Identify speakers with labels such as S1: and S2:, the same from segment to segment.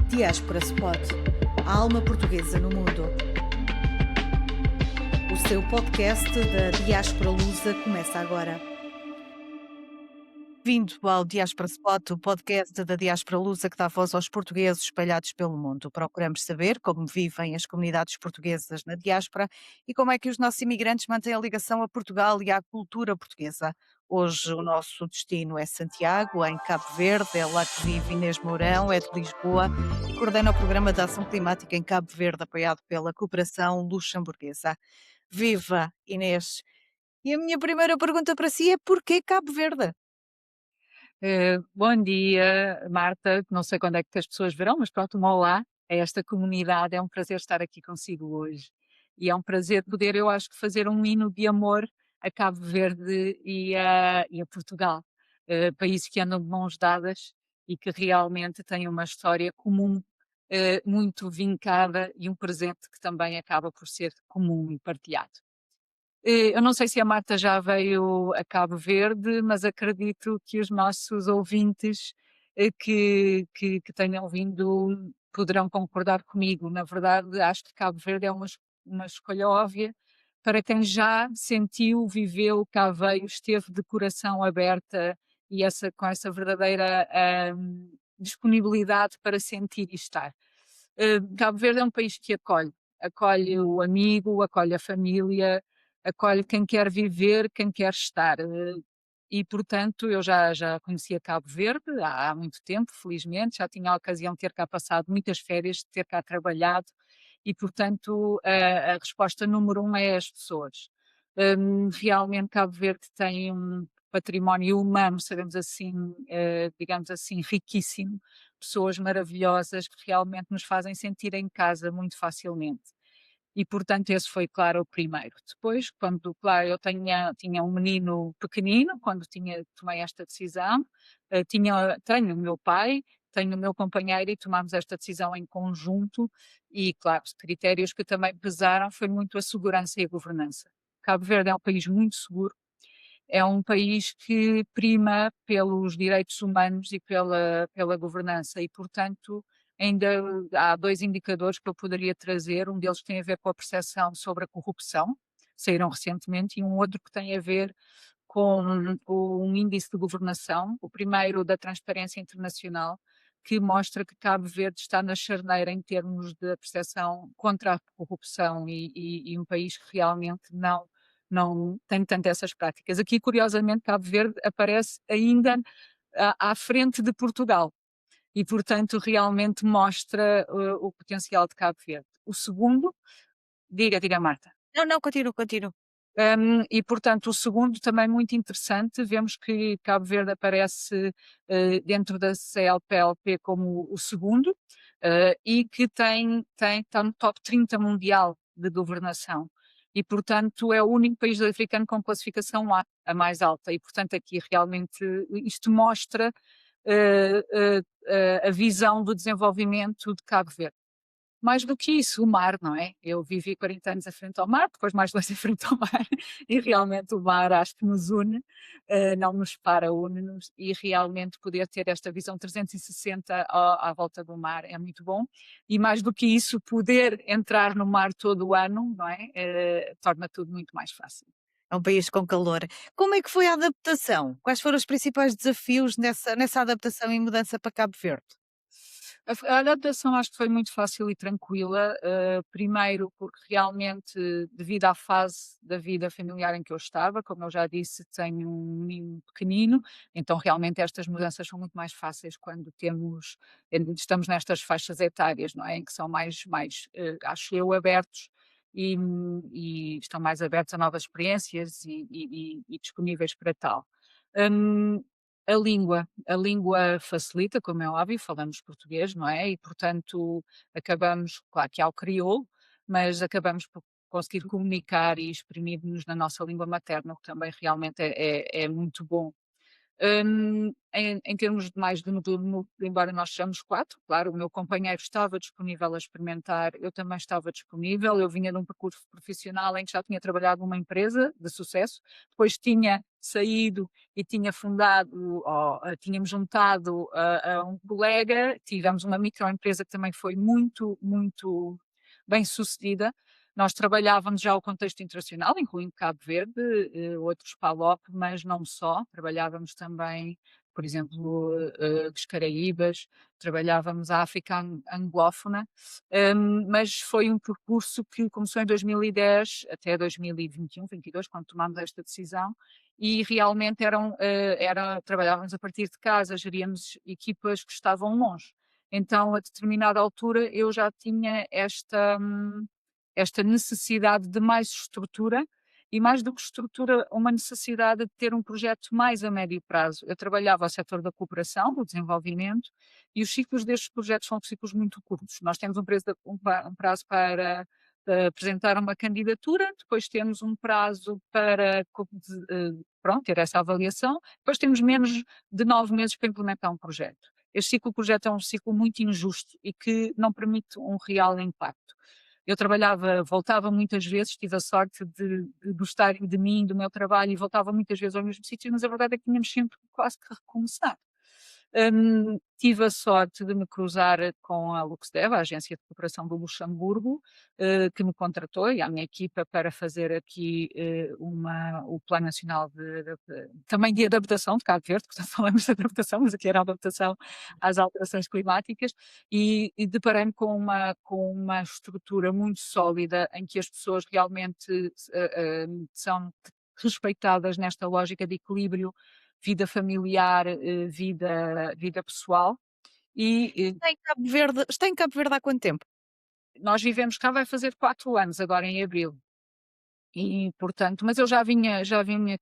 S1: Diáspora Spot, a alma portuguesa no mundo. O seu podcast da Diáspora Lusa começa agora. Bem-vindo ao Diáspora Spot, o podcast da Diáspora Lusa que dá voz aos portugueses espalhados pelo mundo. Procuramos saber como vivem as comunidades portuguesas na diáspora e como é que os nossos imigrantes mantêm a ligação a Portugal e à cultura portuguesa. Hoje o nosso destino é Santiago, em Cabo Verde, é lá que vive Inês Mourão, é de Lisboa e coordena o programa de ação climática em Cabo Verde, apoiado pela cooperação luxemburguesa. Viva, Inês! E a minha primeira pergunta para si é: porquê Cabo Verde?
S2: Bom dia, Marta. Não sei quando é que as pessoas verão, mas pronto, um olá a esta comunidade. É um prazer estar aqui consigo hoje. E é um prazer poder, eu acho que, fazer um hino de amor a Cabo Verde e a Portugal. Países que andam de mãos dadas e que realmente têm uma história comum, muito vincada e um presente que também acaba por ser comum e partilhado. Eu não sei se a Marta já veio a Cabo Verde, mas acredito que os nossos ouvintes que tenham vindo poderão concordar comigo. Na verdade, acho que Cabo Verde é uma escolha óbvia para quem já sentiu, viveu, cá veio, esteve de coração aberta e com essa verdadeira disponibilidade para sentir e estar. Cabo Verde é um país que acolhe o amigo, acolhe a família, acolhe quem quer viver, quem quer estar. E, portanto, eu já conhecia Cabo Verde há muito tempo, felizmente, já tinha a ocasião de ter cá passado muitas férias, de ter cá trabalhado, e, portanto, a resposta número um é as pessoas. Realmente, Cabo Verde tem um património humano, sabemos assim, digamos assim, riquíssimo, pessoas maravilhosas que realmente nos fazem sentir em casa muito facilmente. E portanto esse foi, claro, o primeiro. Depois, quando, claro, eu tinha um menino pequenino, quando tomei esta decisão, tenho o meu pai, tenho o meu companheiro e tomámos esta decisão em conjunto e, claro, os critérios que também pesaram foi muito a segurança e a governança. Cabo Verde é um país muito seguro, é um país que prima pelos direitos humanos e pela governança e, portanto, ainda há 2 indicadores que eu poderia trazer, um deles tem a ver com a percepção sobre a corrupção, saíram recentemente, e um outro que tem a ver com um índice de governação, o primeiro da Transparência Internacional, que mostra que Cabo Verde está na charneira em termos de percepção contra a corrupção e um país que realmente não tem tanto essas práticas. Aqui, curiosamente, Cabo Verde aparece ainda à frente de Portugal e, portanto, realmente mostra o potencial de Cabo Verde. O segundo, diga Marta.
S1: Não, não, continuo.
S2: E, portanto, o segundo também muito interessante, vemos que Cabo Verde aparece dentro da CLPLP como o segundo e que está no top 30 mundial de governação. E, portanto, é o único país africano com classificação a mais alta. E, portanto, aqui realmente isto mostra a visão do desenvolvimento de Cabo Verde. Mais do que isso, o mar, não é? Eu vivi 40 anos à frente ao mar, depois mais 2 em frente ao mar, e realmente o mar acho que nos une, não nos separa, une-nos, e realmente poder ter esta visão 360 à volta do mar é muito bom. E mais do que isso, poder entrar no mar todo o ano, não é? Torna tudo muito mais fácil.
S1: É um país com calor. Como é que foi a adaptação? Quais foram os principais desafios nessa adaptação e mudança para Cabo Verde?
S2: A adaptação acho que foi muito fácil e tranquila, primeiro porque realmente devido à fase da vida familiar em que eu estava, como eu já disse, tenho um menino pequenino, então realmente estas mudanças são muito mais fáceis quando estamos nestas faixas etárias, não é? Em que são acho eu, abertos e estão mais abertos a novas experiências e disponíveis para tal. Hum, a língua facilita, como é óbvio, falamos português, não é? E, portanto, acabamos, claro que há o crioulo, mas acabamos por conseguir comunicar e exprimir-nos na nossa língua materna, o que também realmente é muito bom. Em termos de mais de núcleo, embora nós sejamos 4, claro, o meu companheiro estava disponível a experimentar, eu também estava disponível. Eu vinha de um percurso profissional em que já tinha trabalhado numa empresa de sucesso, depois tinha saído e tinha fundado, ou tínhamos juntado a um colega, tivemos uma microempresa que também foi muito, muito bem-sucedida. Nós trabalhávamos já o contexto internacional, incluindo Cabo Verde, outros PALOP, mas não só, trabalhávamos também, por exemplo, os Caraíbas, trabalhávamos a África anglófona, mas foi um percurso que começou em 2010 até 2021, 22, quando tomámos esta decisão, e realmente trabalhávamos a partir de casa, geríamos equipas que estavam longe. Então, a determinada altura, eu já tinha esta necessidade de mais estrutura e, mais do que estrutura, uma necessidade de ter um projeto mais a médio prazo. Eu trabalhava o setor da cooperação, do desenvolvimento, e os ciclos destes projetos são ciclos muito curtos. Nós temos um prazo para apresentar uma candidatura, depois temos um prazo para pronto, ter essa avaliação, depois temos menos de 9 meses para implementar um projeto. Este ciclo projeto é um ciclo muito injusto e que não permite um real impacto. Eu voltava muitas vezes, tive a sorte de gostarem de mim, do meu trabalho, e voltava muitas vezes ao mesmo sítio, mas a verdade é que tínhamos sempre quase que recomeçar. Tive a sorte de me cruzar com a Luxdev, a agência de cooperação do Luxemburgo, que me contratou, e a minha equipa, para fazer aqui o Plano Nacional também de adaptação de Cabo Verde, portanto falamos de adaptação, mas aqui era a adaptação às alterações climáticas, e deparei-me com uma estrutura muito sólida em que as pessoas realmente são respeitadas nesta lógica de equilíbrio vida familiar, vida pessoal. E
S1: Está em Cabo Verde há quanto tempo?
S2: nós vivemos cá, vai fazer 4 anos agora em abril. E portanto, mas eu já vinha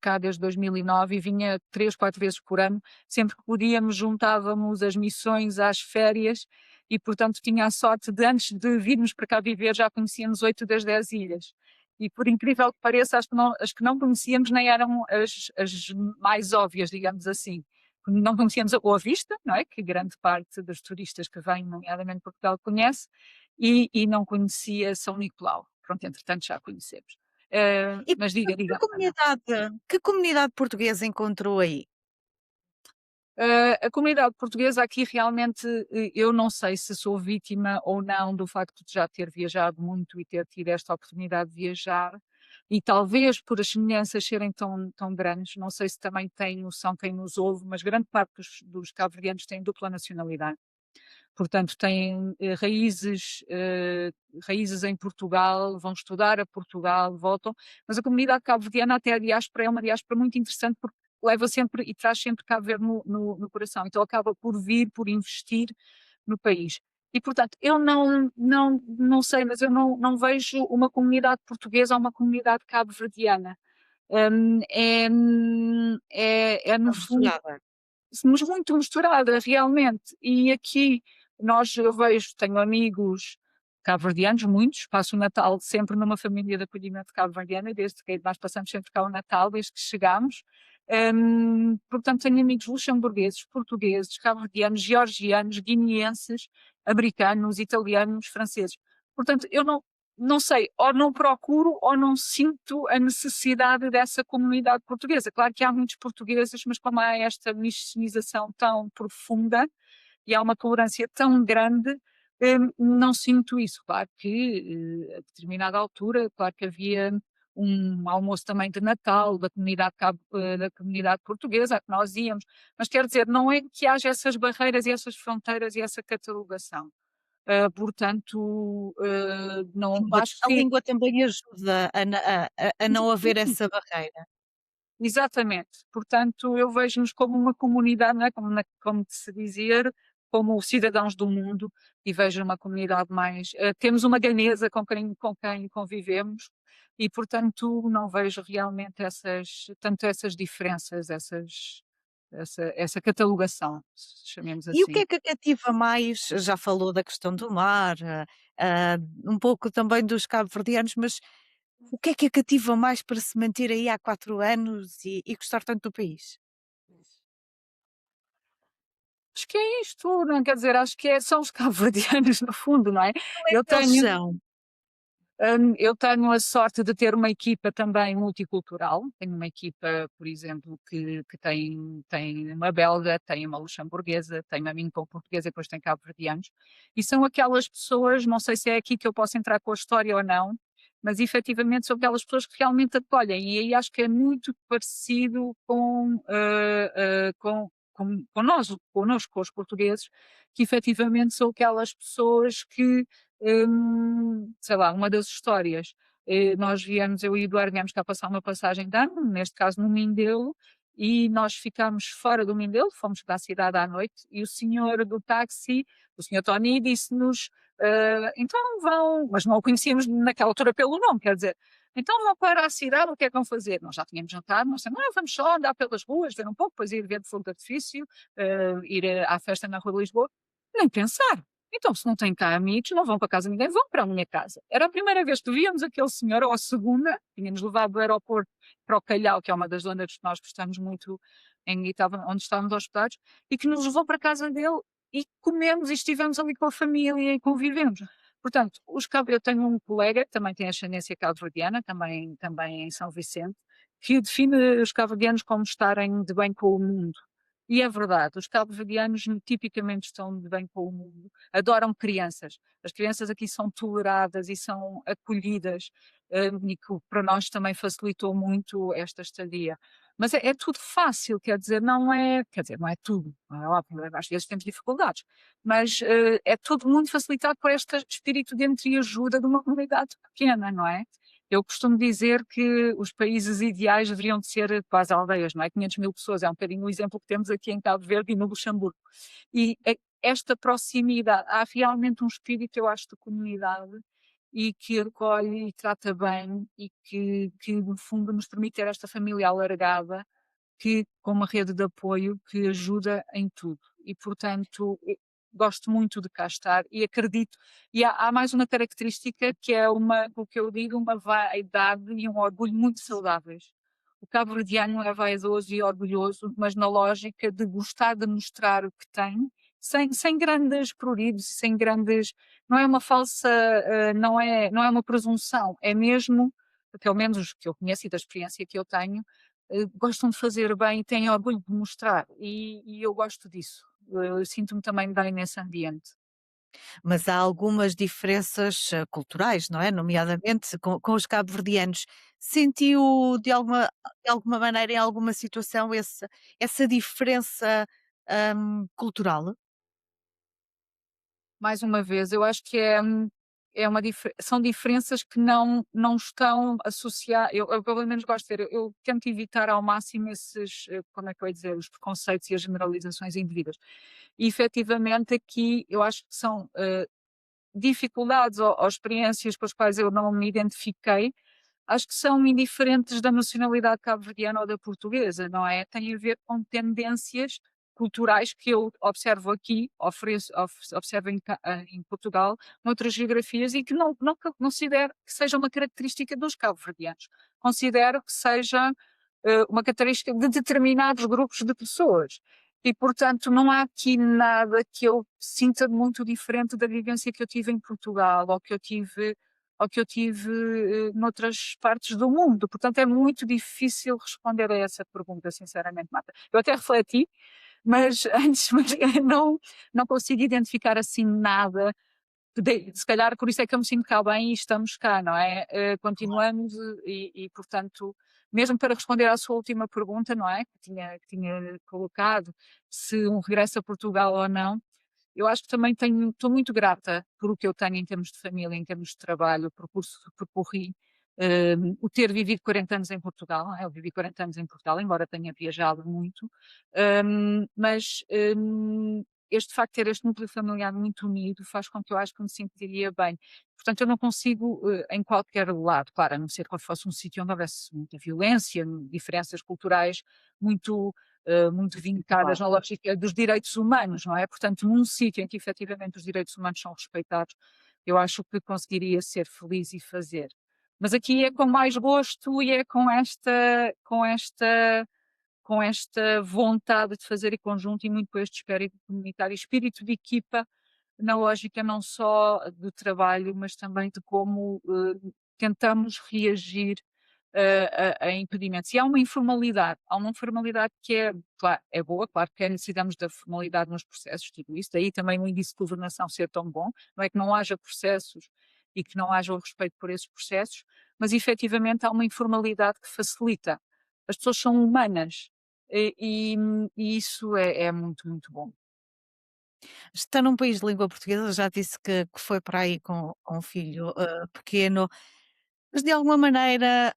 S2: cá desde 2009 e vinha 3, 4 vezes por ano, sempre que podíamos juntávamos as missões às férias, e portanto tinha a sorte de, antes de virmos para cá viver, já conhecíamos 8 das 10 ilhas. E por incrível que pareça, as que não conhecíamos nem eram as mais óbvias, digamos assim. Não conhecíamos a Boa Vista, não é? Que grande parte dos turistas que vêm, nomeadamente Portugal, conhece, e não conhecia São Nicolau. Pronto, entretanto já conhecemos.
S1: E
S2: Mas diga,
S1: que
S2: diga, Ana.
S1: comunidade portuguesa encontrou aí?
S2: A comunidade portuguesa aqui realmente, eu não sei se sou vítima ou não do facto de já ter viajado muito e ter tido esta oportunidade de viajar, e talvez por as semelhanças serem tão, tão grandes, não sei se também tem noção quem nos ouve, mas grande parte dos cabo-verdianos têm dupla nacionalidade. Portanto, têm raízes em Portugal, vão estudar a Portugal, voltam, mas a comunidade cabo-verdiana, até a diáspora, é uma diáspora muito interessante, porque leva sempre e traz sempre Cabo Verde no coração, então acaba por vir, por investir no país. E, portanto, eu não sei, mas eu não vejo uma comunidade portuguesa ou uma comunidade cabo-verdiana. No
S1: Está
S2: fundo,
S1: misturada.
S2: somos muito misturada, realmente. E aqui eu vejo, tenho amigos cabo-verdianos, muitos, passo o Natal sempre numa família de acolhimento cabo-verdiana, desde que nós passamos sempre cá o Natal, desde que chegamos. Portanto, tenho amigos luxemburgueses, portugueses, cabo-verdianos, georgianos, guineenses, americanos, italianos, franceses. Portanto, eu não sei, ou não procuro ou não sinto a necessidade dessa comunidade portuguesa. Claro que há muitos portugueses, mas como há esta miscigenação tão profunda e há uma tolerância tão grande, não sinto isso. Claro que, a determinada altura, claro que havia um almoço também de Natal da comunidade portuguesa a que nós íamos, mas quer dizer, não é que haja essas barreiras e essas fronteiras e essa catalogação. Portanto, não acho
S1: A
S2: que
S1: língua também ajuda a não haver essa barreira.
S2: exatamente. Portanto, eu vejo-nos como uma comunidade, não é? Como de se dizer, como cidadãos do mundo, e vejo uma comunidade mais. Temos uma ganesa com quem convivemos, e, portanto, não vejo realmente tanto essas diferenças, essa catalogação, chamemos
S1: E o que
S2: assim.
S1: é que a cativa mais? Já falou da questão do mar, um pouco também dos cabo-verdianos, mas o que é que a cativa mais para se manter aí há 4 anos e gostar tanto do país?
S2: Acho que é isto, não quer dizer, acho que são os cabo-verdianos no fundo, não é?
S1: Como é
S2: Eu
S1: que eles
S2: tenho
S1: são?
S2: eu tenho a sorte de ter uma equipa também multicultural. Tenho uma equipa, por exemplo, que tem uma belga, tem uma luxemburguesa, tem a mim como portuguesa e depois tem cabo-verdianos. E são aquelas pessoas, não sei se é aqui que eu posso entrar com a história ou não, mas efetivamente são aquelas pessoas que realmente acolhem. E aí acho que é muito parecido com nós, connosco, com os portugueses, que efetivamente são aquelas pessoas que sei lá, uma das histórias, nós viemos, eu e o Eduardo viemos cá passar uma passagem de ano, neste caso no Mindelo, e nós ficámos fora do Mindelo, fomos para a cidade à noite, e o senhor do táxi, o senhor Tony, disse-nos, então vão, mas não o conhecíamos naquela altura pelo nome, quer dizer, então vão para a cidade, o que é que vão fazer? Nós já tínhamos jantado, nós dissemos, vamos só andar pelas ruas, ver um pouco, depois ir ver de fogo de artifício, ir à festa na Rua de Lisboa, nem pensar. Então, se não têm cá amigos, não vão para casa de ninguém, vão para a minha casa. Era a primeira vez que víamos aquele senhor, ou a segunda, tinha-nos levado do aeroporto para o Calhau, que é uma das zonas que nós gostamos muito, onde estávamos hospedados, e que nos levou para a casa dele e comemos e estivemos ali com a família e convivemos. Portanto, eu tenho um colega que também tem ascendência cabo-verdiana, também em São Vicente, que define os cabo-verdianos como estarem de bem com o mundo. E é verdade, os cabo-verdianos tipicamente estão de bem com o mundo, adoram crianças. As crianças aqui são toleradas e são acolhidas, e que para nós também facilitou muito esta estadia. Mas é tudo fácil, quer dizer, não é tudo, não é óbvio, às vezes temos dificuldades, mas é tudo muito facilitado por este espírito de entreajuda de uma comunidade pequena, não é? Eu costumo dizer que os países ideais deveriam de ser quase aldeias, não é? 500.000 pessoas, é um bocadinho o exemplo que temos aqui em Cabo Verde e no Luxemburgo. E esta proximidade, há realmente um espírito, eu acho, de comunidade e que acolhe e trata bem e que no fundo nos permite ter esta família alargada que com uma rede de apoio que ajuda em tudo. E, portanto, gosto muito de cá estar e acredito. E há mais uma característica que é o que eu digo, uma vaidade e um orgulho muito saudáveis. O cabo-verdiano é vaidoso e orgulhoso, mas na lógica de gostar de mostrar o que tem, sem grandes pruridos, sem grandes. Não é uma falsa, não é uma presunção, é mesmo, pelo menos os que eu conheço e da experiência que eu tenho, gostam de fazer bem e têm orgulho de mostrar, e eu gosto disso. Eu sinto-me também bem nesse ambiente.
S1: Mas há algumas diferenças, culturais, não é? Nomeadamente com os cabo-verdianos. Sentiu de alguma maneira, em alguma situação, essa diferença, cultural?
S2: Mais uma vez, eu acho que são diferenças que não estão associadas. Eu pelo menos gosto de ver, eu tento evitar ao máximo esses, como é que eu ia dizer, os preconceitos e as generalizações indevidas. E efetivamente aqui eu acho que são dificuldades ou experiências com as quais eu não me identifiquei, acho que são indiferentes da nacionalidade cabo-verdiana ou da portuguesa, não é? Tem a ver com tendências culturais que eu observo aqui, observo em Portugal, noutras geografias, e que não considero que seja uma característica dos cabo-verdianos. Considero que seja uma característica de determinados grupos de pessoas. E, portanto, não há aqui nada que eu sinta muito diferente da vivência que eu tive em Portugal ou que eu tive noutras partes do mundo. Portanto, é muito difícil responder a essa pergunta, sinceramente, Marta. Eu até refleti, mas antes mas não consigo identificar assim nada. Se calhar por isso é que eu me sinto cá bem e estamos cá, não é? Continuamos portanto, mesmo para responder à sua última pergunta, não é? Que tinha colocado, se um regresso a Portugal ou não, eu acho que também estou muito grata por o que eu tenho em termos de família, em termos de trabalho, o percurso que percorri, o ter vivido 40 anos em Portugal, não é? Eu vivi 40 anos em Portugal, embora tenha viajado muito, mas este facto de ter este núcleo familiar muito unido faz com que eu acho que me sentiria bem. Portanto, eu não consigo, em qualquer lado, claro, a não ser que fosse um sítio onde houvesse muita violência, diferenças culturais muito muito vincadas
S1: Claro.
S2: na lógica dos direitos humanos, não é? Portanto, num sítio em que efetivamente os direitos humanos são respeitados, eu acho que conseguiria ser feliz e fazer. Mas aqui é com mais gosto e é com esta com esta vontade de fazer em conjunto e muito com este espírito comunitário, espírito de equipa, na lógica não só do trabalho, mas também de como tentamos reagir a impedimentos. E há uma informalidade que é, claro, é boa, claro que necessitamos da formalidade nos processos, tudo isso, daí também o índice de governação ser tão bom, não é que não haja processos e que não haja o respeito por esses processos, mas efetivamente há uma informalidade que facilita. As pessoas são humanas e isso é muito, muito bom.
S1: Está num país de língua portuguesa, já disse que foi para aí com um filho, pequeno, mas de alguma maneira,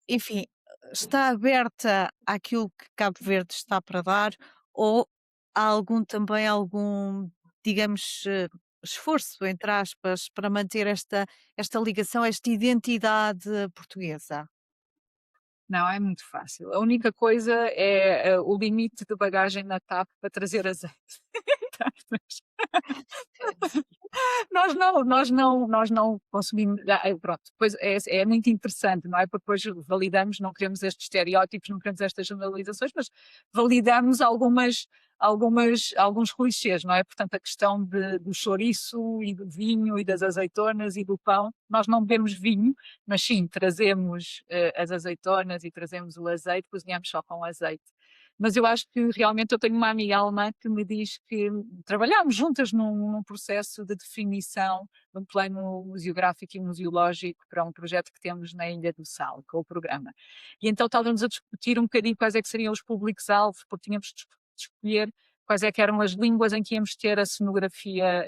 S1: enfim, está aberta àquilo que Cabo Verde está para dar ou há algum, digamos, esforço, entre aspas, para manter esta ligação, esta identidade portuguesa?
S2: Não, é muito fácil. A única coisa é o limite de bagagem na TAP para trazer azeite. Nós não consumimos, pronto, pois é muito interessante, não é? Porque depois validamos, não queremos estes estereótipos, não queremos estas generalizações, mas validamos alguns clichês, não é? Portanto, a questão do chouriço e do vinho e das azeitonas e do pão, nós não bebemos vinho, mas sim, trazemos as azeitonas e trazemos o azeite, cozinhamos só com azeite. Mas eu acho que realmente eu tenho uma amiga alemã que me diz que trabalhámos juntas num processo de definição de um plano museográfico e museológico para um projeto que temos na Ilha do Sal, com o programa. E então estávamos a discutir um bocadinho quais é que seriam os públicos-alvo, porque tínhamos de escolher quais é que eram as línguas em que íamos ter a cenografia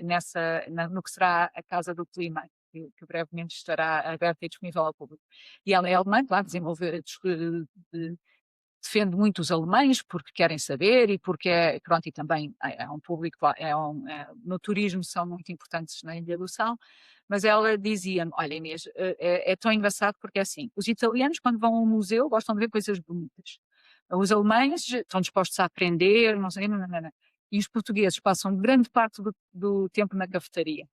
S2: no que será a Casa do Clima, que brevemente estará aberta e disponível ao público. E ela é alemã, claro, desenvolver, defende muito os alemães porque querem saber e porque pronto, e também é um público, no turismo são muito importantes na Ilha do Sal, mas ela dizia-me, olha Inês, é tão engraçado porque é assim, os italianos quando vão a um museu gostam de ver coisas bonitas, os alemães estão dispostos a aprender, não sei, não, não, não, não. E os portugueses passam grande parte do tempo na cafetaria.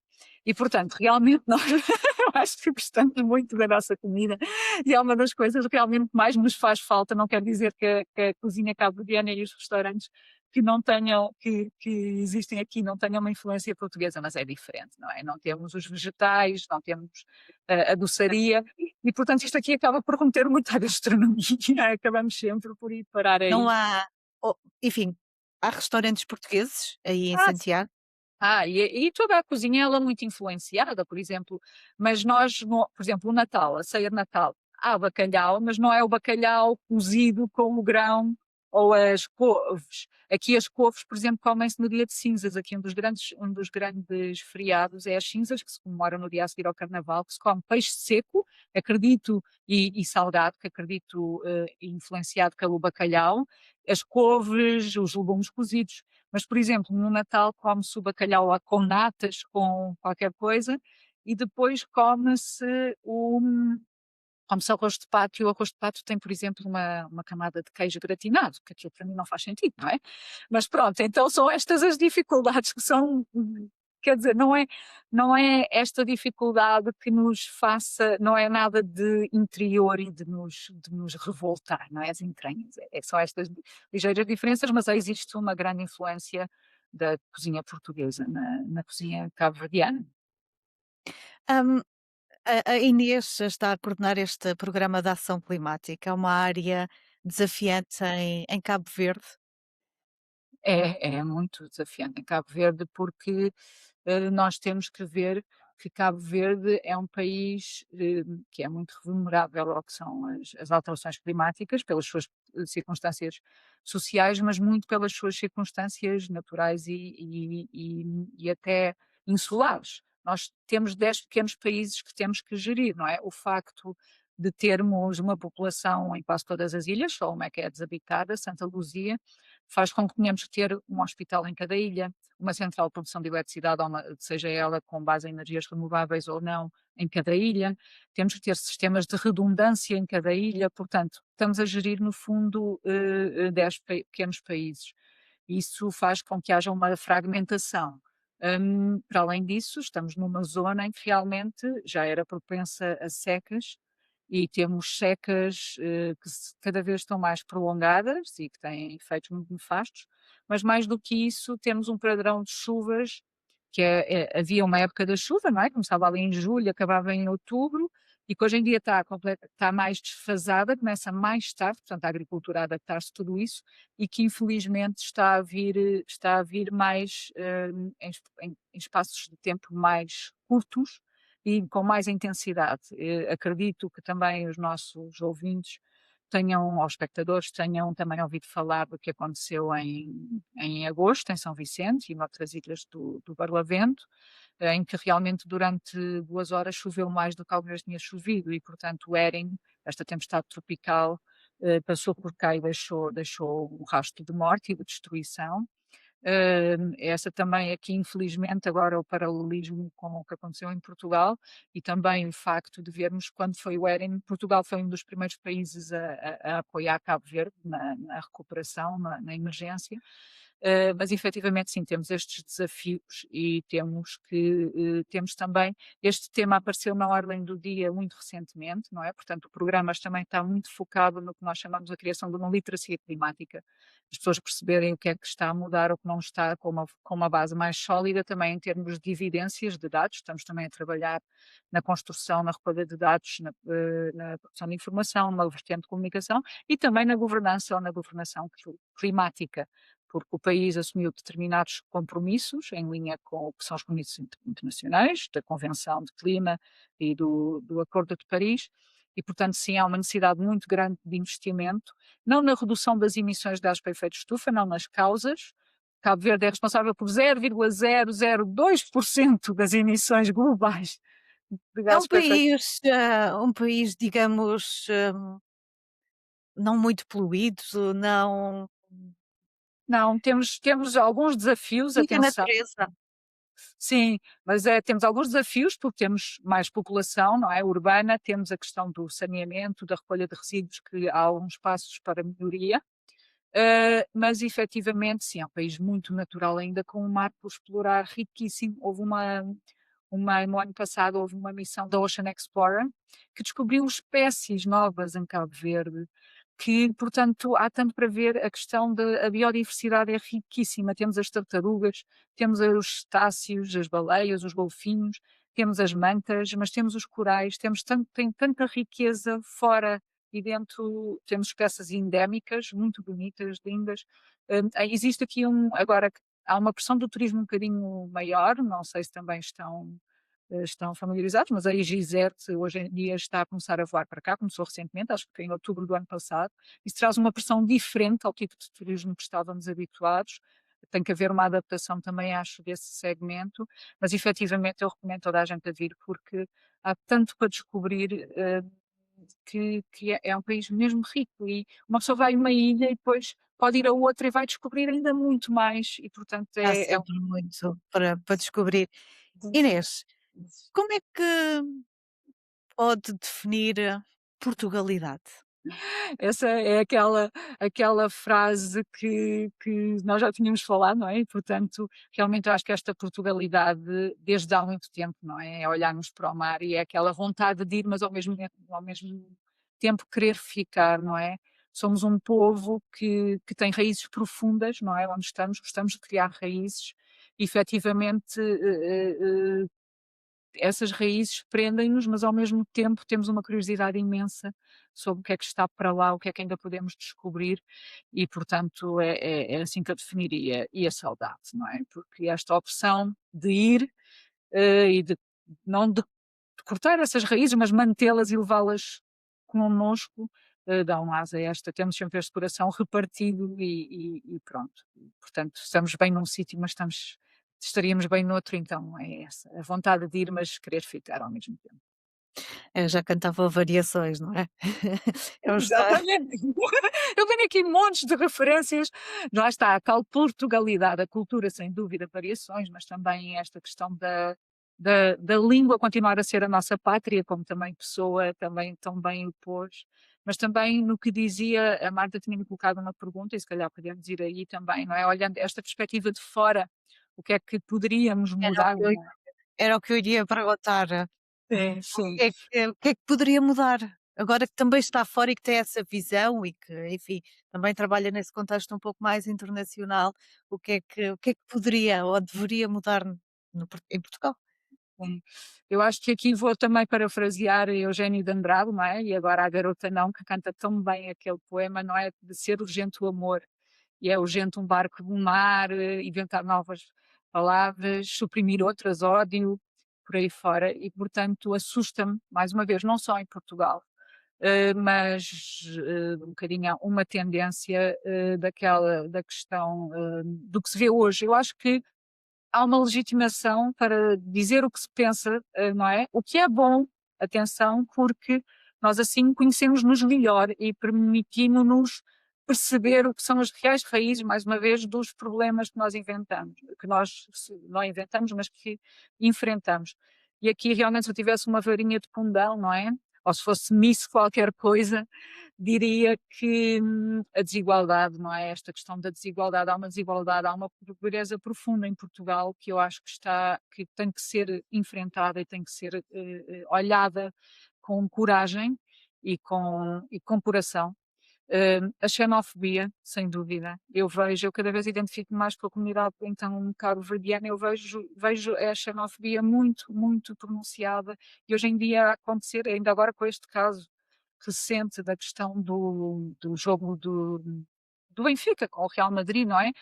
S2: E, portanto, realmente nós eu acho que gostamos muito da nossa comida e é uma das coisas que realmente mais nos faz falta. Não quer dizer que a cozinha cabo-verdiana e os restaurantes que não tenham, que existem aqui não tenham uma influência portuguesa, mas é diferente, não é? Não temos os vegetais, não temos a doçaria e, portanto, isto aqui acaba por remeter muito à gastronomia. Acabamos sempre por ir parar
S1: Não
S2: aí.
S1: há, enfim, há restaurantes portugueses aí em
S2: Ah,
S1: Santiago?
S2: e toda a cozinha ela é muito influenciada, por exemplo, mas nós, por exemplo, o Natal, a ceia de Natal, há bacalhau, mas não é o bacalhau cozido com o grão ou as couves. Aqui as couves, por exemplo, comem-se no dia de cinzas. Aqui um dos grandes feriados é as cinzas, que se comemoram no dia a seguir ao Carnaval, que se come peixe seco, acredito, e salgado, que acredito influenciado pelo bacalhau, as couves, os legumes cozidos. Mas, por exemplo, no Natal come-se o bacalhau lá com natas, com qualquer coisa, e depois come-se arroz de pato, e o arroz de pato tem, por exemplo, uma camada de queijo gratinado, que aquilo para mim não faz sentido, não é? Mas pronto, então são estas as dificuldades que são, quer dizer, não é esta dificuldade que nos faça, não é nada de interior e de nos revoltar, não é as entranhas, são estas ligeiras diferenças, mas existe uma grande influência da cozinha portuguesa na cozinha cabo-verdiana.
S1: Hum, a Inês está a coordenar este programa de ação climática, é uma área desafiante em Cabo Verde.
S2: É muito desafiante em Cabo Verde, porque nós temos que ver que Cabo Verde é um país que é muito vulnerável ao que são as alterações climáticas, pelas suas circunstâncias sociais, mas muito pelas suas circunstâncias naturais e até insulares. Nós temos 10 pequenos países que temos que gerir, não é? O facto de termos uma população em quase todas as ilhas, só uma é que é desabitada, Santa Luzia, faz com que tenhamos que ter um hospital em cada ilha, uma central de produção de eletricidade, seja ela com base em energias renováveis ou não, em cada ilha. Temos que ter sistemas de redundância em cada ilha. Portanto, estamos a gerir, no fundo, 10 pequenos países. Isso faz com que haja uma fragmentação. Para além disso, estamos numa zona em que realmente já era propensa a secas e temos secas, cada vez estão mais prolongadas e que têm efeitos muito nefastos, mas mais do que isso temos um padrão de chuvas que havia uma época da chuva, não é, começava ali em julho, acabava em outubro, e que hoje em dia está mais desfasada, começa mais tarde, portanto a agricultura a adaptar-se a tudo isso, e que infelizmente está a vir mais, em espaços de tempo mais curtos e com mais intensidade. Acredito que também os nossos ouvintes tenham, ou espectadores, tenham também ouvido falar do que aconteceu em agosto, em São Vicente e noutras ilhas do Barlavento, em que realmente durante 2 horas choveu mais do que alguma vez tinha chovido e, portanto, o Erin, esta tempestade tropical, passou por cá e deixou um rastro de morte e de destruição. Essa também aqui, infelizmente, agora o paralelismo com o que aconteceu em Portugal e também o facto de vermos quando foi o Éden, Portugal foi um dos primeiros países a apoiar Cabo Verde na recuperação, na emergência, mas efetivamente sim, temos estes desafios e temos também, este tema apareceu na ordem do dia muito recentemente, não é? Portanto, o programa também está muito focado no que nós chamamos a criação de uma literacia climática, as pessoas perceberem o que é que está a mudar ou que não está, com uma base mais sólida também em termos de evidências de dados. Estamos também a trabalhar na construção, na recolha de dados, na produção de informação, numa vertente de comunicação e também na governança ou na governação climática, porque o país assumiu determinados compromissos em linha com o que são os compromissos internacionais, da Convenção de Clima e do Acordo de Paris, e, portanto, sim, há uma necessidade muito grande de investimento, não na redução das emissões de gases para efeito de estufa, não nas causas. Cabo Verde é responsável por 0,002% das emissões globais de
S1: É
S2: gases para efeito.
S1: um país, digamos, não muito poluído, não
S2: Não, temos alguns desafios,
S1: muita
S2: atenção.
S1: natureza.
S2: Sim, mas temos alguns desafios, porque temos mais população, não é, urbana, temos a questão do saneamento, da recolha de resíduos, que há alguns passos para melhoria, mas efetivamente sim, é um país muito natural ainda, com um mar por explorar riquíssimo. Houve no ano passado houve uma missão da Ocean Explorer, que descobriu espécies novas em Cabo Verde, que, portanto, há tanto para ver. A questão da a biodiversidade é riquíssima, temos as tartarugas, temos os cetáceos, as baleias, os golfinhos, temos as mantas, mas temos os corais, tem tanta riqueza fora e dentro, temos espécies endémicas, muito bonitas, lindas. Existe aqui agora há uma pressão do turismo um bocadinho maior, não sei se também estão familiarizados, mas a EasyJet hoje em dia está a começar a voar para cá, começou recentemente, acho que foi em outubro do ano passado. Isso traz uma pressão diferente ao tipo de turismo que estávamos habituados. Tem que haver uma adaptação também, acho, desse segmento, mas efetivamente eu recomendo toda a gente a vir, porque há tanto para descobrir, que é um país mesmo rico, e uma pessoa vai a uma ilha e depois pode ir a outra e vai descobrir ainda muito mais, e portanto
S1: Há
S2: é
S1: sempre muito para descobrir.
S2: um.
S1: Inês, como é que pode definir Portugalidade?
S2: Essa é aquela frase que nós já tínhamos falado, não é? E portanto, realmente eu acho que esta Portugalidade, desde há muito tempo, não é? É olharmos para o mar e é aquela vontade de ir, mas ao mesmo tempo querer ficar, não é? Somos um povo que tem raízes profundas, não é? Onde estamos, gostamos de criar raízes, e efetivamente, essas raízes prendem-nos, mas ao mesmo tempo temos uma curiosidade imensa sobre o que é que está para lá, o que é que ainda podemos descobrir, e portanto é assim que eu definiria. E a saudade, não é? Porque esta opção de ir, e de não de cortar essas raízes, mas mantê-las e levá-las connosco, dão asa a esta, temos sempre este coração repartido e pronto. Portanto, estamos bem num sítio, mas estaríamos bem noutro, então é essa, a vontade de ir, mas querer ficar ao mesmo tempo.
S1: Já cantava variações, não é? É o estar
S2: Exatamente. Eu tenho aqui montes de referências. Lá está, a tal Portugalidade, a cultura, sem dúvida, variações, mas também esta questão da língua continuar a ser a nossa pátria, como também pessoa, também tão bem o pôs. Mas também no que dizia, a Marta tinha-me colocado uma pergunta, e se calhar podemos ir aí também, não é? Olhando esta perspectiva de fora, o que é que poderíamos
S1: era o
S2: mudar,
S1: que eu
S2: não é?
S1: era o que eu iria perguntar.
S2: Sim,
S1: O
S2: sim.
S1: que é que poderia mudar? agora que também está fora e que tem essa visão e que, enfim, também trabalha nesse contexto um pouco mais internacional, o que é que poderia ou deveria mudar em Portugal?
S2: Sim. Eu acho que aqui vou também parafrasear Eugénio de Andrade, não é? E agora a garota não, que canta tão bem aquele poema, não é? De ser urgente o amor, e é urgente um barco do mar, inventar novas palavras, suprimir outras, ódio, por aí fora, e portanto assusta-me, mais uma vez, não só em Portugal, mas um bocadinho há uma tendência da questão do que se vê hoje. Eu acho que há uma legitimação para dizer o que se pensa, não é? O que é bom, atenção, porque nós assim conhecemos-nos melhor e permitimos-nos perceber o que são as reais raízes, mais uma vez, dos problemas que nós inventamos, que nós não inventamos, mas que enfrentamos. E aqui realmente se eu tivesse uma varinha de condão, não é? Ou se fosse Miss qualquer coisa, diria que a desigualdade, não é? Esta questão da desigualdade, há uma desigualdade, há uma pobreza profunda em Portugal que eu acho que tem que ser enfrentada e tem que ser olhada com coragem e com coração. A xenofobia, sem dúvida. Eu cada vez identifico mais com a comunidade então cabo-verdiana, eu vejo a xenofobia muito, muito pronunciada e hoje em dia a acontecer, ainda agora com este caso recente da questão do jogo do Benfica com o Real Madrid, não é?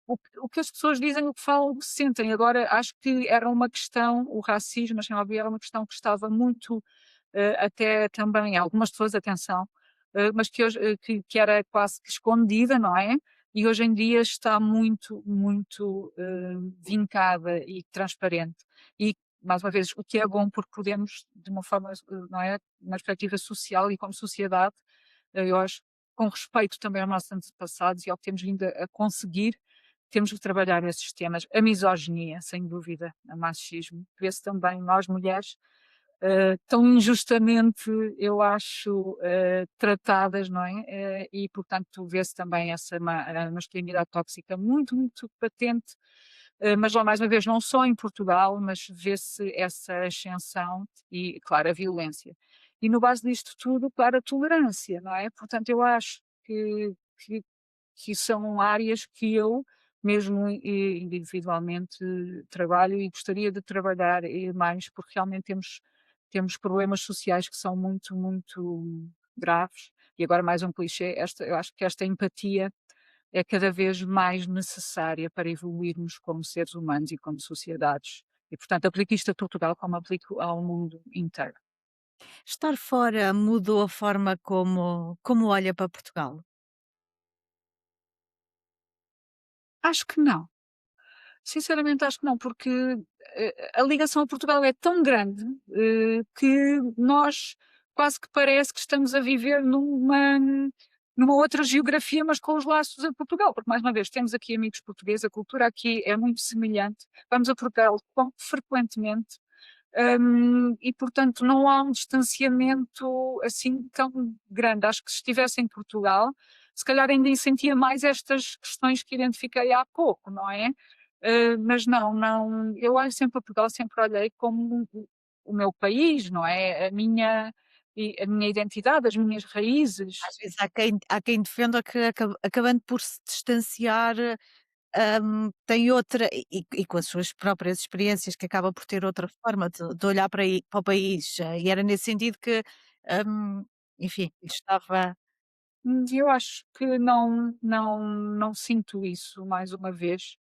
S2: O que as pessoas dizem, o que falam, o que sentem. Agora, acho que era uma questão, o racismo, a xenofobia era uma questão que estava muito, até também algumas pessoas, atenção, mas que hoje, que era quase que escondida, não é? E hoje em dia está muito, muito vincada e transparente. E, mais uma vez, o que é bom porque podemos, de uma forma, não é? Uma perspectiva social e como sociedade, eu acho, com respeito também aos nossos antepassados e ao que temos vindo a conseguir, temos de trabalhar esses temas. A misoginia, sem dúvida, o machismo, vê-se também nós mulheres tão injustamente, eu acho, tratadas, não é? E, portanto, vê-se também a masculinidade tóxica muito, muito patente, mas lá mais uma vez, não só em Portugal, mas vê-se essa ascensão e, claro, a violência. E no base disto tudo, claro, a tolerância, não é? Portanto, eu acho que, que são áreas que eu, mesmo individualmente, trabalho e gostaria de trabalhar mais, porque realmente temos problemas sociais que são muito, muito graves. E agora mais um clichê, eu acho que esta empatia é cada vez mais necessária para evoluirmos como seres humanos e como sociedades. E, portanto, aplico isto a Portugal como aplico ao mundo inteiro.
S1: Estar fora mudou a forma como olha para Portugal?
S2: Acho que não. Sinceramente acho que não, porque a ligação a Portugal é tão grande, que nós quase que parece que estamos a viver numa outra geografia, mas com os laços a Portugal, porque mais uma vez temos aqui amigos portugueses, a cultura aqui é muito semelhante, vamos a Portugal frequentemente, e portanto não há um distanciamento assim tão grande. Acho que se estivesse em Portugal, se calhar ainda sentia mais estas questões que identifiquei há pouco, não é? Mas não, não, eu olho sempre a Portugal, sempre olhei como o meu país, não é? A minha identidade, as minhas raízes.
S1: Às vezes há quem defenda que acabando por se distanciar, tem outra e com as suas próprias experiências que acaba por ter outra forma de olhar para o país, e era nesse sentido que, hum, enfim, estava
S2: Eu acho que não sinto isso mais uma vez.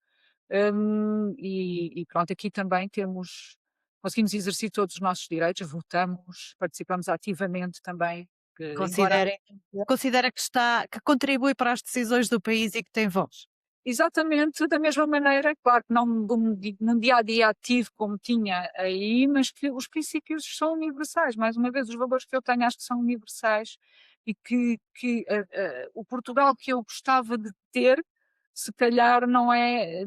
S2: E pronto, aqui também conseguimos exercer todos os nossos direitos, votamos, participamos ativamente também, embora
S1: considerem considera que contribui para as decisões do país e que tem voz.
S2: exatamente da mesma maneira, claro que não num dia a dia ativo como tinha aí, mas que os princípios são universais. Mais uma vez, os valores que eu tenho acho que são universais e que o Portugal que eu gostava de ter, se calhar não é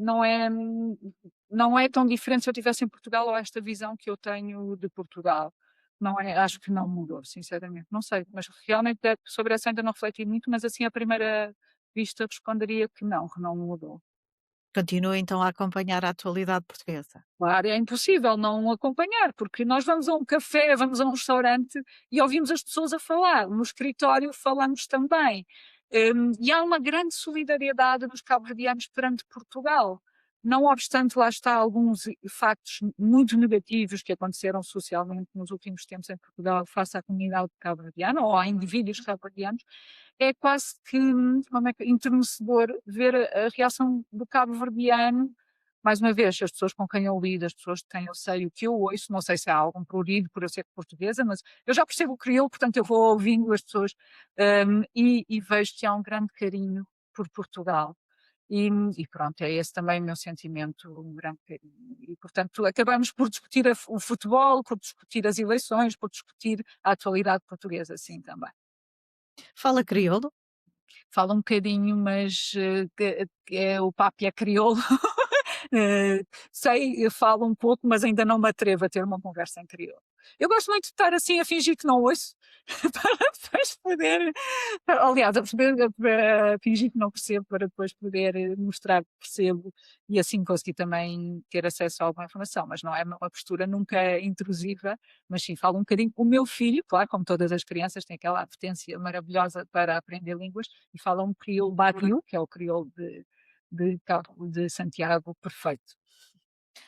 S2: tão diferente se eu estivesse em Portugal ou esta visão que eu tenho de Portugal. Não é, acho que não mudou, sinceramente. Não sei, mas realmente sobre essa ainda não refleti muito, mas assim a primeira vista responderia que não mudou.
S1: continua então a acompanhar a atualidade portuguesa.
S2: Claro, é impossível não acompanhar, porque nós vamos a um café, vamos a um restaurante e ouvimos as pessoas a falar. No escritório falamos também. E há uma grande solidariedade dos cabo-verdianos perante Portugal. Não obstante, lá está alguns factos muito negativos que aconteceram socialmente nos últimos tempos em Portugal face à comunidade cabo-verdiana ou a indivíduos cabo-verdianos, é quase que, como é que enternecedor ver a reação do cabo-verdiano. Mais uma vez, as pessoas com quem eu lido, as pessoas de quem eu sei o que eu ouço, não sei se há algum prurido por eu ser portuguesa, mas eu já percebo o crioulo, portanto eu vou ouvindo as pessoas, e vejo que há um grande carinho por Portugal. E, e pronto, é esse também o meu sentimento, um grande carinho. E portanto acabamos por discutir o futebol, por discutir as eleições, por discutir a atualidade portuguesa, assim também.
S1: Fala crioulo?
S2: Fala um bocadinho, mas que é o papi é crioulo. Sei, eu falo um pouco, mas ainda não me atrevo a ter uma conversa em crioulo. Eu gosto muito de estar assim a fingir que não ouço, para depois poder, aliás, a fingir que não percebo, para depois poder mostrar que percebo e assim conseguir também ter acesso a alguma informação, mas não é uma postura nunca intrusiva, mas sim, falo um bocadinho. O meu filho, claro, como todas as crianças, tem aquela apetência maravilhosa para aprender línguas e fala um crioulo badiou, que é o crioulo de Santiago perfeito.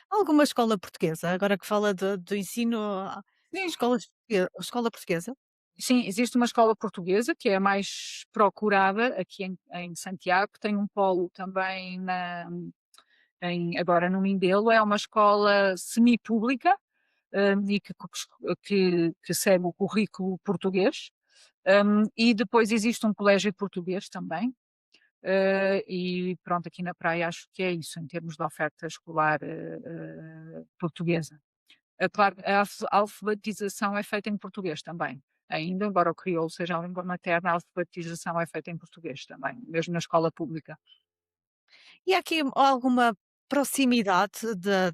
S1: Alguma escola portuguesa? Agora que fala do ensino,
S2: Sim,
S1: escola portuguesa?
S2: sim, existe uma escola portuguesa que é a mais procurada aqui em Santiago, tem um polo também agora no Mindelo, é uma escola semipública, e que segue o currículo português, e depois existe um colégio português também, e pronto, aqui na praia acho que é isso em termos de oferta escolar, portuguesa. Claro, a alfabetização é feita em português também. Ainda, embora o crioulo seja a língua materna, a alfabetização é feita em português também, mesmo na escola pública.
S1: E há aqui alguma proximidade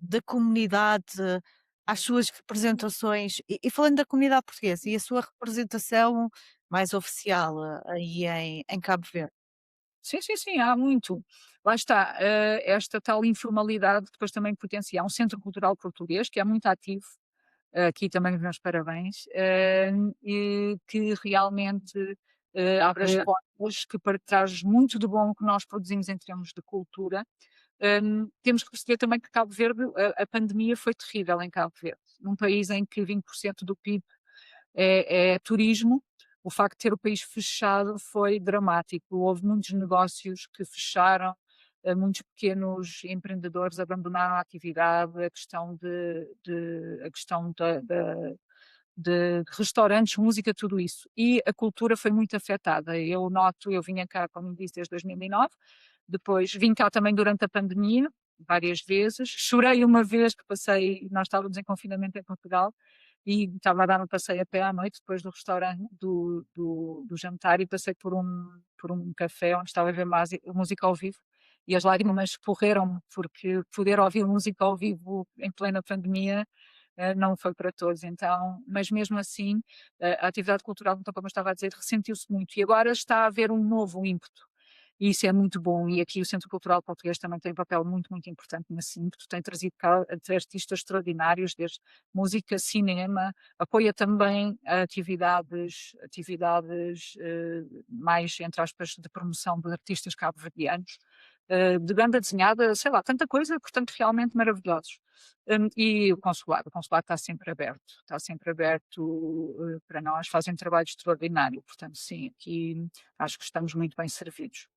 S1: da comunidade às suas representações? E falando da comunidade portuguesa e a sua representação mais oficial, aí em Cabo Verde?
S2: Sim, sim, sim, há muito. Lá está, esta tal informalidade depois também potencia. Há um centro cultural português que é muito ativo, aqui também os meus parabéns, e que realmente abre as portas, que traz muito de bom que nós produzimos em termos de cultura. Temos que perceber também que Cabo Verde, a pandemia foi terrível em Cabo Verde, num país em que 20% do PIB é turismo. O facto de ter o país fechado foi dramático. Houve muitos negócios que fecharam, muitos pequenos empreendedores abandonaram a atividade, a questão a questão de restaurantes, música, tudo isso. E a cultura foi muito afetada. Eu noto, eu vinha cá, como disse, desde 2009, depois vim cá também durante a pandemia, várias vezes. Chorei uma vez que passei, nós estávamos em confinamento em Portugal, e estava a dar um passeio a pé à noite, depois do restaurante, do jantar, e passei por um café onde estava a ver música ao vivo, e as lágrimas escorreram-me, porque poder ouvir música ao vivo em plena pandemia não foi para todos, então, mas mesmo assim, a atividade cultural, então, como eu estava a dizer, ressentiu-se muito, e agora está a haver um novo ímpeto. E isso é muito bom, e aqui o Centro Cultural Português também tem um papel muito, muito importante nesse ímpeto, tem trazido cá artistas extraordinários, desde música, cinema, apoia também atividades mais, entre aspas, de promoção de artistas cabo-verdianos, de banda desenhada, sei lá, tanta coisa, portanto, realmente maravilhosos. E o consulado está sempre aberto para nós, fazem um trabalho extraordinário, portanto, sim, aqui acho que estamos muito bem servidos.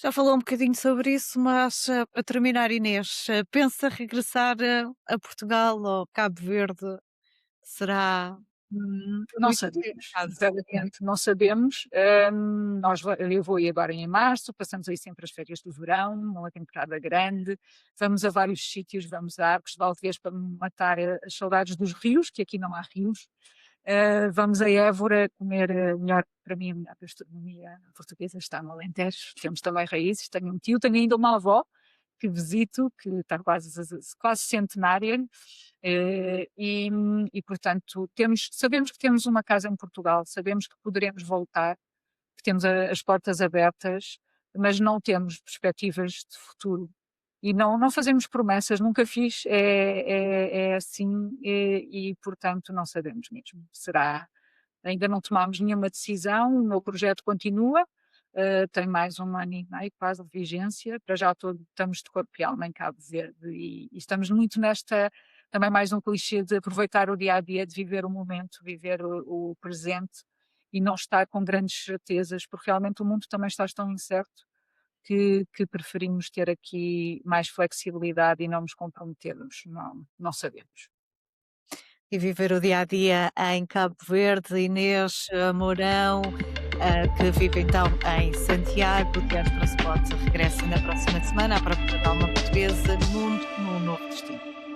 S1: Já falou um bocadinho sobre isso, mas, para terminar, Inês, pensa regressar a Portugal ou Cabo Verde? Será
S2: Não
S1: muito
S2: sabemos,
S1: caso?
S2: sinceramente, não sabemos. Eu vou ir agora em março, passamos aí sempre as férias do verão, uma temporada grande, vamos a vários sítios, vamos a Arcos de Valdevez para matar as saudades dos rios, que aqui não há rios. Vamos a Évora comer melhor, para mim, a melhor gastronomia portuguesa está no Alentejo. Temos também raízes, tenho um tio, tenho ainda uma avó que visito, que está quase centenária, e portanto sabemos que temos uma casa em Portugal, sabemos que poderemos voltar, que temos as portas abertas, mas não temos perspectivas de futuro. E não fazemos promessas, nunca fiz, é assim, portanto não sabemos mesmo. Ainda não tomámos nenhuma decisão, o meu projeto continua, tem mais 1 ano e meio quase de vigência, para já estamos de corpo e alma em Cabo Verde e estamos muito nesta, também mais um clichê de aproveitar o dia a dia, de viver o momento, viver o presente e não estar com grandes certezas, porque realmente o mundo também está tão incerto que preferimos ter aqui mais flexibilidade e não nos comprometermos, não sabemos.
S1: E viver o dia a dia em Cabo Verde, Inês Mourão, que vive então em Santiago, Diáspora Sport regressa na próxima semana à procura de alma portuguesa no mundo, num novo destino.